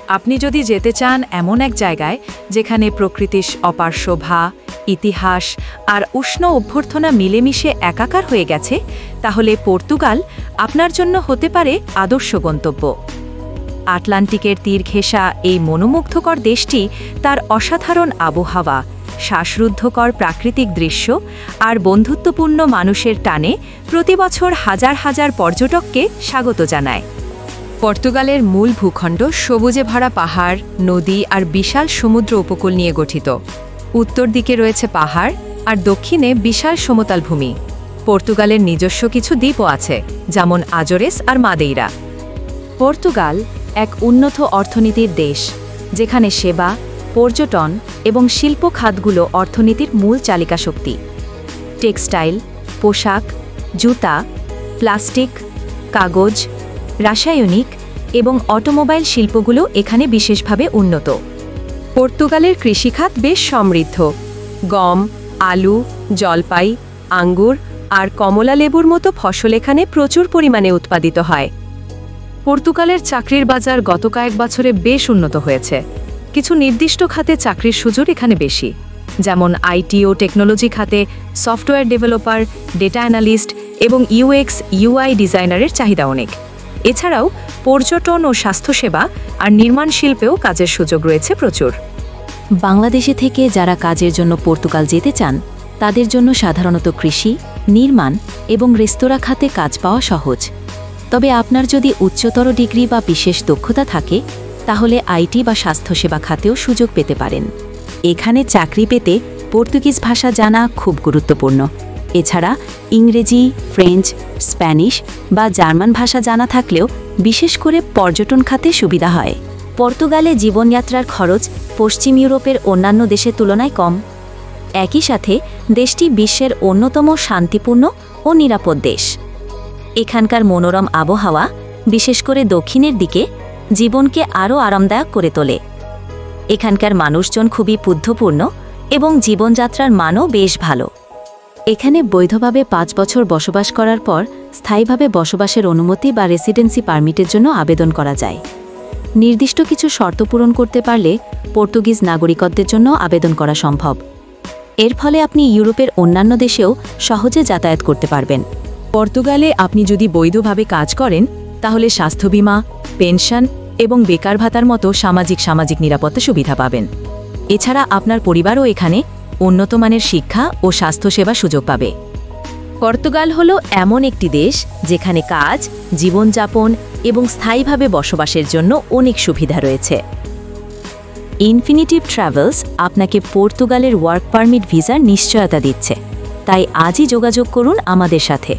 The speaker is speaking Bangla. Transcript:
আপনি যদি যেতে চান এমন এক জায়গায় যেখানে প্রকৃতির অপার শোভা, ইতিহাস আর উষ্ণ অভ্যর্থনা মিলেমিশে একাকার হয়ে গেছে, তাহলে পর্তুগাল আপনার জন্য হতে পারে আদর্শ গন্তব্য। আটলান্টিকের তীর ঘেঁষা এই মনোমুগ্ধকর দেশটি তার অসাধারণ আবহাওয়া, শ্বাসরুদ্ধকর প্রাকৃতিক দৃশ্য আর বন্ধুত্বপূর্ণ মানুষের টানে প্রতিবছর হাজার হাজার পর্যটককে স্বাগত জানায়। পর্তুগালের মূল ভূখণ্ড সবুজে ভরা পাহাড়, নদী আর বিশাল সমুদ্র উপকূল নিয়ে গঠিত। উত্তর দিকে রয়েছে পাহাড় আর দক্ষিণে বিশাল সমতল ভূমি। পর্তুগালের নিজস্ব কিছু দ্বীপও আছে, যেমন আজোরেস আর মাদেইরা। পর্তুগাল এক উন্নত অর্থনীতির দেশ, যেখানে সেবা, পর্যটন এবং শিল্প খাতগুলো অর্থনীতির মূল চালিকা শক্তি। টেক্সটাইল, পোশাক, জুতা, প্লাস্টিক, কাগজ, রাসায়নিক এবং অটোমোবাইল শিল্পগুলো এখানে বিশেষভাবে উন্নত। পর্তুগালের কৃষিখাত বেশ সমৃদ্ধ। গম, আলু, জলপাই, আঙ্গুর আর কমলা লেবুর মতো ফসল এখানে প্রচুর পরিমাণে উৎপাদিত হয়। পর্তুগালের চাকরির বাজার গত কয়েক বছরে বেশ উন্নত হয়েছে। কিছু নির্দিষ্ট খাতে চাকরির সুযোগ এখানে বেশি, যেমন আইটি ও টেকনোলজি খাতে সফটওয়্যার ডেভেলপার, ডেটা অ্যানালিস্ট এবং ইউএক্স ইউআই ডিজাইনারের চাহিদা অনেক। এছাড়াও পর্যটন ও স্বাস্থ্যসেবা আর নির্মাণ শিল্পেও কাজের সুযোগ রয়েছে প্রচুর। বাংলাদেশে থেকে যারা কাজের জন্য পর্তুগাল যেতে চান, তাদের জন্য সাধারণত কৃষি, নির্মাণ এবং রেস্তোরাঁ খাতে কাজ পাওয়া সহজ। তবে আপনার যদি উচ্চতর ডিগ্রি বা বিশেষ দক্ষতা থাকে, তাহলে আইটি বা স্বাস্থ্যসেবা খাতেও সুযোগ পেতে পারেন। এখানে চাকরি পেতে পর্তুগিজ ভাষা জানা খুব গুরুত্বপূর্ণ। এছাড়া ইংরেজি, ফ্রেঞ্চ, স্প্যানিশ বা জার্মান ভাষা জানা থাকলেও বিশেষ করে পর্যটন খাতে সুবিধা হয়। পর্তুগালে জীবনযাত্রার খরচ পশ্চিম ইউরোপের অন্যান্য দেশের তুলনায় কম। একই সাথে দেশটি বিশ্বের অন্যতম শান্তিপূর্ণ ও নিরাপদ দেশ। এখানকার মনোরম আবহাওয়া, বিশেষ করে দক্ষিণের দিকে, জীবনকে আরও আরামদায়ক করে তোলে। এখানকার মানুষজন খুবই বুদ্ধপূর্ণ এবং জীবনযাত্রার মানও বেশ ভালো। এখানে বৈধভাবে 5 বছর বসবাস করার পর স্থায়ীভাবে বসবাসের অনুমতি বা রেসিডেন্সি পারমিটের জন্য আবেদন করা যায়। নির্দিষ্ট কিছু শর্ত পূরণ করতে পারলে পর্তুগিজ নাগরিকত্বের জন্য আবেদন করা সম্ভব। এর ফলে আপনি ইউরোপের অন্যান্য দেশেও সহজে যাতায়াত করতে পারবেন। পর্তুগালে আপনি যদি বৈধভাবে কাজ করেন, তাহলে স্বাস্থ্য বীমা, পেনশন এবং বেকার ভাতার মতো সামাজিক নিরাপত্তা সুবিধা পাবেন। এছাড়া আপনার পরিবারও এখানে উন্নত মানের শিক্ষা ও স্বাস্থ্যসেবা সুযোগ পাবে। পর্তুগাল হল এমন একটি দেশ যেখানে কাজ, জীবনযাপন এবং স্থায়ীভাবে বসবাসের জন্য অনেক সুবিধা রয়েছে। ইনফিনিটিভ ট্রাভেলস আপনাকে পর্তুগালের ওয়ার্ক পারমিট ভিসার নিশ্চয়তা দিচ্ছে, তাই আজই যোগাযোগ করুন আমাদের সাথে।